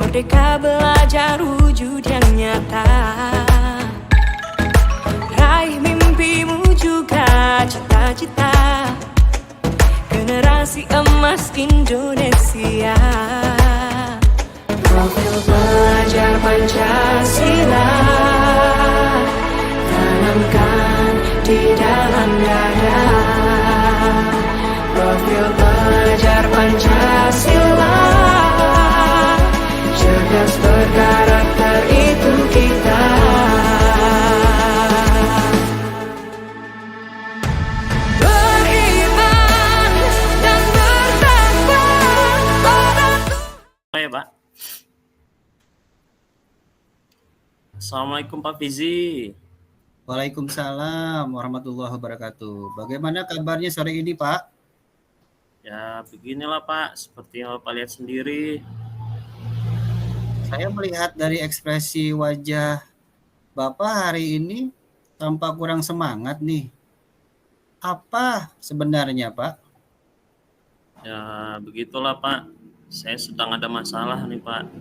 Merdeka belajar wujud yang nyata. Raih mimpimu juga cita-cita. Generasi emas Indonesia. Profil pelajar Pancasila tanamkan di dalam dada. Profil pelajar Pancasila, cerdas berkarakter itu kita. Beriman dan bertakwa pada Tuhan. Ya, Pak. Assalamualaikum Pak Fizi. Waalaikumsalam warahmatullahi wabarakatuh. Bagaimana kabarnya sore ini, Pak? Ya, beginilah Pak, seperti yang Bapak lihat sendiri. Saya melihat dari ekspresi wajah Bapak hari ini tampak kurang semangat nih. Apa sebenarnya, Pak? Ya, begitulah Pak. Saya sedang ada masalah nih Pak.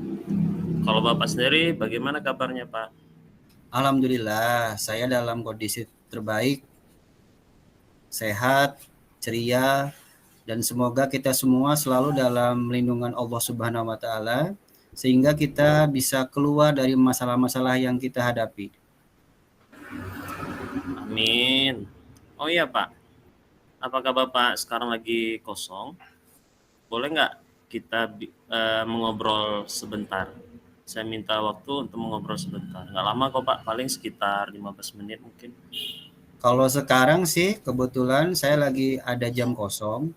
Kalau Bapak sendiri, bagaimana kabarnya Pak? Alhamdulillah, saya dalam kondisi terbaik, sehat, ceria, dan semoga kita semua selalu dalam lindungan Allah Subhanahu wa Ta'ala, sehingga kita bisa keluar dari masalah-masalah yang kita hadapi. Amin. Oh iya Pak, apakah Bapak sekarang lagi kosong? Boleh nggak kita mengobrol sebentar? Saya minta waktu untuk mengobrol sebentar. Nggak lama kok Pak, paling sekitar 15 menit mungkin. Kalau sekarang sih kebetulan saya lagi ada jam kosong.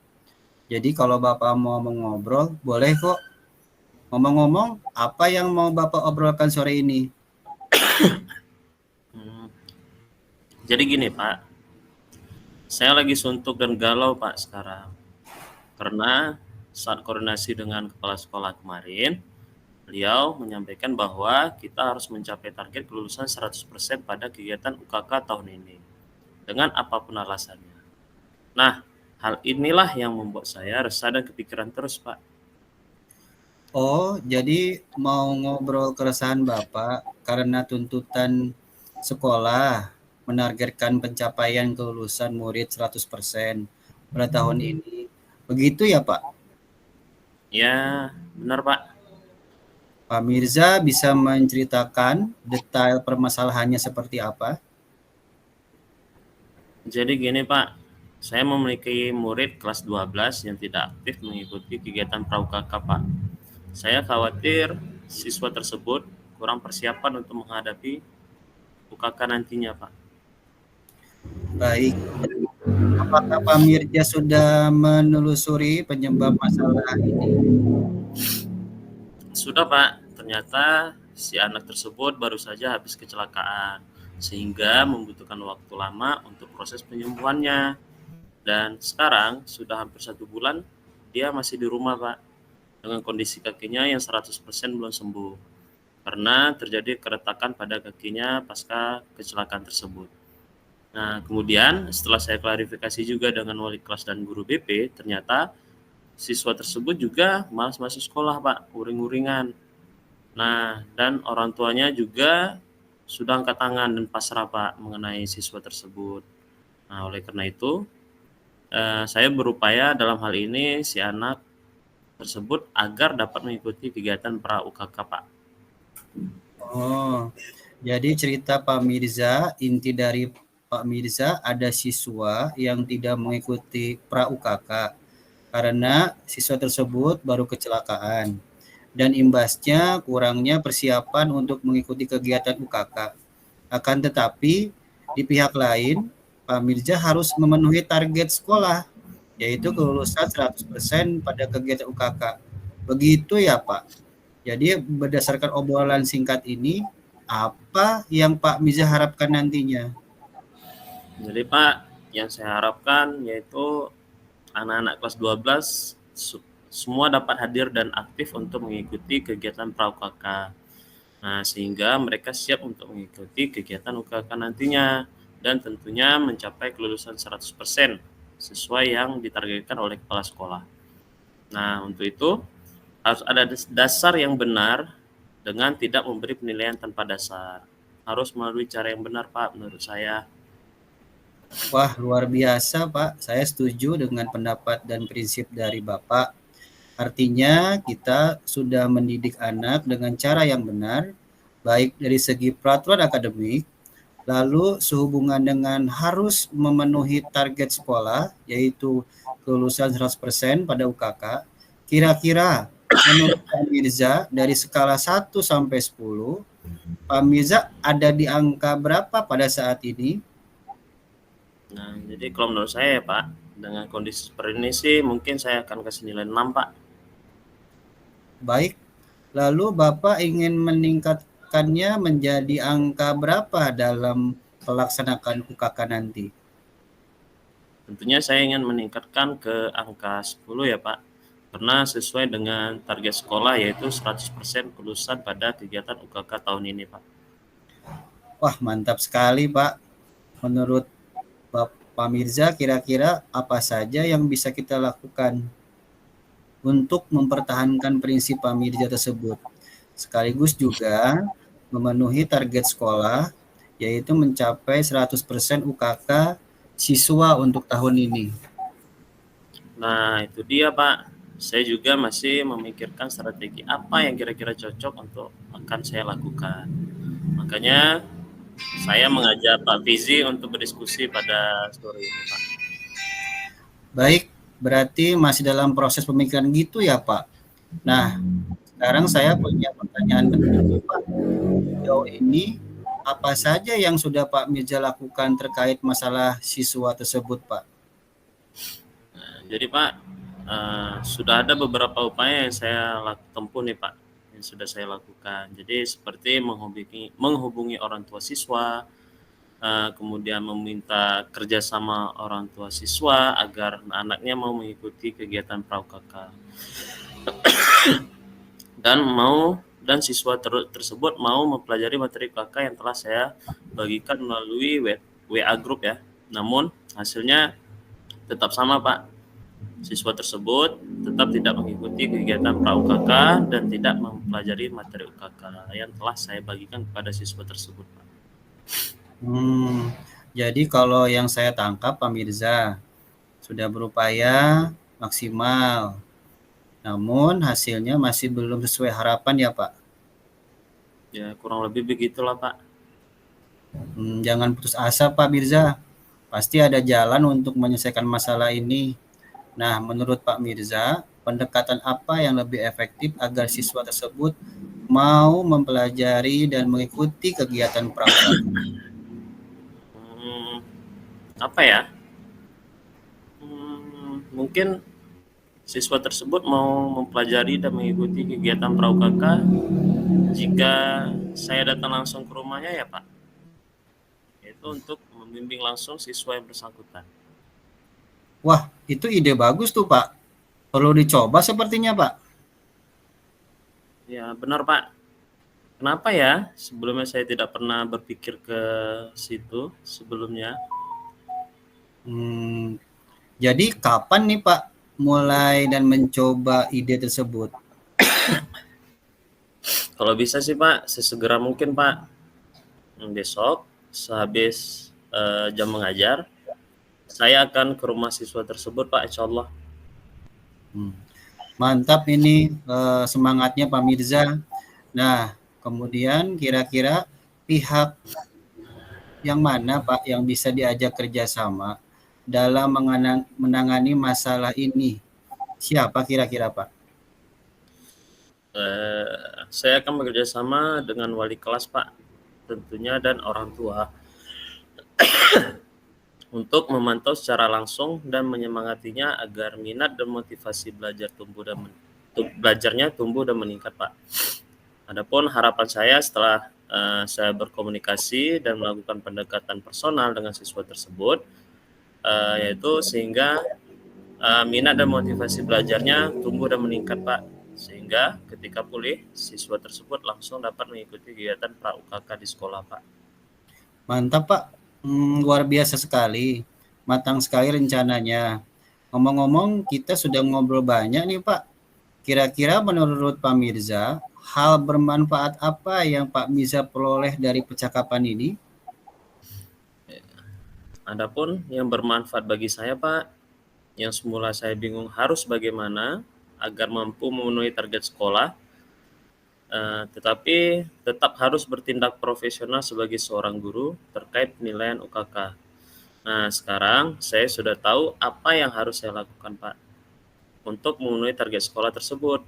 Jadi kalau Bapak mau mengobrol, boleh kok. Ngomong-ngomong, apa yang mau Bapak obrolkan sore ini? Jadi gini Pak, saya lagi suntuk dan galau Pak sekarang. Karena saat koordinasi dengan kepala sekolah kemarin, beliau menyampaikan bahwa kita harus mencapai target kelulusan 100% pada kegiatan UKK tahun ini. Dengan apapun alasannya. Nah, hal inilah yang membuat saya resah dan kepikiran terus, Pak. Oh, jadi mau ngobrol keresahan Bapak karena tuntutan sekolah menargetkan pencapaian kelulusan murid 100% pada tahun ini. Begitu ya, Pak? Ya, benar, Pak. Pak Mirza bisa menceritakan detail permasalahannya seperti apa? Jadi gini, Pak. Saya memiliki murid kelas 12 yang tidak aktif mengikuti kegiatan pra-UKK, Pak. Saya khawatir siswa tersebut kurang persiapan untuk menghadapi UKK nantinya, Pak. Baik. Apakah Pak Mirza sudah menelusuri penyebab masalah ini? Sudah Pak, ternyata si anak tersebut baru saja habis kecelakaan, sehingga membutuhkan waktu lama untuk proses penyembuhannya. Dan sekarang sudah hampir 1 bulan dia masih di rumah Pak, dengan kondisi kakinya yang 100% belum sembuh, karena terjadi keretakan pada kakinya pasca kecelakaan tersebut. Nah, kemudian setelah saya klarifikasi juga dengan wali kelas dan guru BP, ternyata siswa tersebut juga malas masuk sekolah, Pak, uring-uringan. Nah, dan orang tuanya juga sudah angkat tangan dan pasrah, Pak, mengenai siswa tersebut. Nah, oleh karena itu, saya berupaya dalam hal ini si anak tersebut agar dapat mengikuti kegiatan pra-UKK, Pak. Oh, jadi cerita Pak Mirza, inti dari Pak Mirza ada siswa yang tidak mengikuti pra-UKK karena siswa tersebut baru kecelakaan dan imbasnya kurangnya persiapan untuk mengikuti kegiatan UKK. Akan tetapi di pihak lain, Pak Mirza harus memenuhi target sekolah, yaitu kelulusan 100% pada kegiatan UKK. Begitu ya Pak? Jadi berdasarkan obrolan singkat ini, apa yang Pak Mirza harapkan nantinya? Jadi, Pak, yang saya harapkan yaitu anak-anak kelas 12 semua dapat hadir dan aktif untuk mengikuti kegiatan pra-UKK. Nah, sehingga mereka siap untuk mengikuti kegiatan UKK nantinya dan tentunya mencapai kelulusan 100% sesuai yang ditargetkan oleh kepala sekolah. Nah, untuk itu harus ada dasar yang benar dengan tidak memberi penilaian tanpa dasar. Harus melalui cara yang benar, Pak, menurut saya. Wah, luar biasa, Pak. Saya setuju dengan pendapat dan prinsip dari Bapak. Artinya kita sudah mendidik anak dengan cara yang benar, baik dari segi peraturan akademik, lalu sehubungan dengan harus memenuhi target sekolah, yaitu kelulusan 100% pada UKK. Kira-kira menurut Pak Mirza, dari skala 1 sampai 10, Pak Mirza ada di angka berapa pada saat ini? Nah, jadi kalau menurut saya ya, Pak, dengan kondisi seperti ini sih mungkin saya akan kasih nilai 6, Pak. Baik, lalu Bapak ingin meningkatkannya menjadi angka berapa dalam pelaksanaan UKK nanti? Tentunya saya ingin meningkatkan ke angka 10 ya, Pak. Karena sesuai dengan target sekolah yaitu 100% kelulusan pada kegiatan UKK tahun ini, Pak. Wah, mantap sekali, Pak. Menurut Pak Mirza, kira-kira apa saja yang bisa kita lakukan untuk mempertahankan prinsip Pak Mirza tersebut? Sekaligus juga memenuhi target sekolah, yaitu mencapai 100% UKK siswa untuk tahun ini. Nah, itu dia, Pak. Saya juga masih memikirkan strategi apa yang kira-kira cocok untuk akan saya lakukan. Makanya saya mengajak Pak Fizi untuk berdiskusi pada sore ini, Pak. Baik, berarti masih dalam proses pemikiran gitu ya, Pak. Nah, sekarang saya punya pertanyaan berikutnya, Pak. Sejauh ini apa saja yang sudah Pak Mirza lakukan terkait masalah siswa tersebut, Pak? Nah, jadi Pak, sudah ada beberapa upaya yang saya tempuh nih, Pak, yang sudah saya lakukan. Jadi seperti menghubungi orang tua siswa, kemudian meminta kerjasama orang tua siswa agar anaknya mau mengikuti kegiatan PRAUKK dan siswa tersebut mau mempelajari materi KK yang telah saya bagikan melalui WA group ya. Namun hasilnya tetap sama, Pak. Siswa tersebut tetap tidak mengikuti kegiatan PRAUKK dan tidak mempelajari materi UKK yang telah saya bagikan kepada siswa tersebut, Pak. Jadi kalau yang saya tangkap, Pak Mirza sudah berupaya maksimal, namun hasilnya masih belum sesuai harapan ya, Pak? Ya, kurang lebih begitulah, Pak. Jangan putus asa, Pak Mirza. Pasti ada jalan untuk menyelesaikan masalah ini. Nah, menurut Pak Mirza, pendekatan apa yang lebih efektif agar siswa tersebut mau mempelajari dan mengikuti kegiatan PRAUKK? Apa ya? Mungkin siswa tersebut mau mempelajari dan mengikuti kegiatan PRAUKK jika saya datang langsung ke rumahnya ya, Pak. Yaitu untuk membimbing langsung siswa yang bersangkutan. Wah, itu ide bagus tuh, Pak. Perlu dicoba sepertinya, Pak. Ya, benar, Pak. Kenapa ya sebelumnya saya tidak pernah berpikir ke situ sebelumnya? Jadi kapan nih, Pak, mulai dan mencoba ide tersebut? Kalau bisa sih, Pak, sesegera mungkin, Pak. Besok sehabis jam mengajar, saya akan ke rumah siswa tersebut, Pak, insya Allah. Mantap ini semangatnya Pak Mirza. Nah, kemudian kira-kira pihak yang mana, Pak, yang bisa diajak kerjasama dalam menangani masalah ini? Siapa kira-kira, Pak? Saya akan bekerja sama dengan wali kelas, Pak, tentunya, dan orang tua untuk memantau secara langsung dan menyemangatinya agar minat dan motivasi belajarnya tumbuh dan meningkat, Pak. Adapun harapan saya setelah saya berkomunikasi dan melakukan pendekatan personal dengan siswa tersebut, yaitu sehingga minat dan motivasi belajarnya tumbuh dan meningkat, Pak, sehingga ketika pulih siswa tersebut langsung dapat mengikuti kegiatan PRAUKK di sekolah, Pak. Mantap, Pak. Luar biasa sekali. Matang sekali rencananya. Ngomong-ngomong, kita sudah ngobrol banyak nih, Pak. Kira-kira menurut Pak Mirza, hal bermanfaat apa yang Pak Mirza peroleh dari percakapan ini? Adapun yang bermanfaat bagi saya, Pak, yang semula saya bingung harus bagaimana agar mampu memenuhi target sekolah, tetapi tetap harus bertindak profesional sebagai seorang guru terkait penilaian UKK. Nah, sekarang saya sudah tahu apa yang harus saya lakukan, Pak, untuk memenuhi target sekolah tersebut,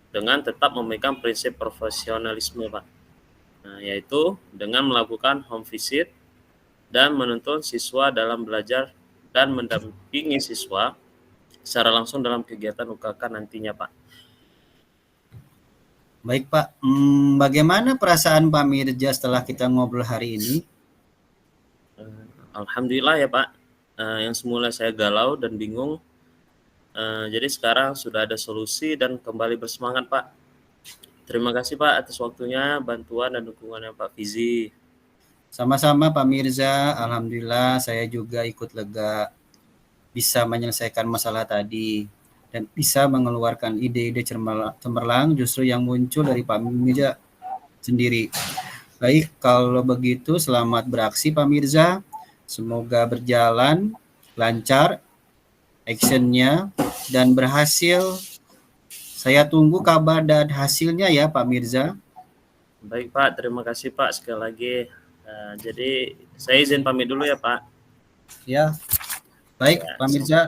dengan tetap memegang prinsip profesionalisme, Pak. Nah, yaitu dengan melakukan home visit dan menuntun siswa dalam belajar dan mendampingi siswa secara langsung dalam kegiatan UKK nantinya, Pak. Baik Pak, bagaimana perasaan Pak Mirza setelah kita ngobrol hari ini? Alhamdulillah ya, Pak. Yang semula saya galau dan bingung, jadi sekarang sudah ada solusi dan kembali bersemangat, Pak. Terima kasih, Pak, atas waktunya, bantuan dan dukungannya Pak Fizi. Sama-sama Pak Mirza, alhamdulillah saya juga ikut lega bisa menyelesaikan masalah tadi dan bisa mengeluarkan ide-ide cemerlang justru yang muncul dari Pak Mirza sendiri. Baik, kalau begitu selamat beraksi Pak Mirza. Semoga berjalan lancar actionnya dan berhasil. Saya tunggu kabar dan hasilnya ya Pak Mirza. Baik, Pak, terima kasih, Pak, sekali lagi. Jadi saya izin pamit dulu ya, Pak. Ya, baik Ya, Pak Mirza.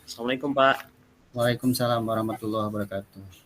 Assalamualaikum, Pak. Waalaikumsalam warahmatullahi wabarakatuh.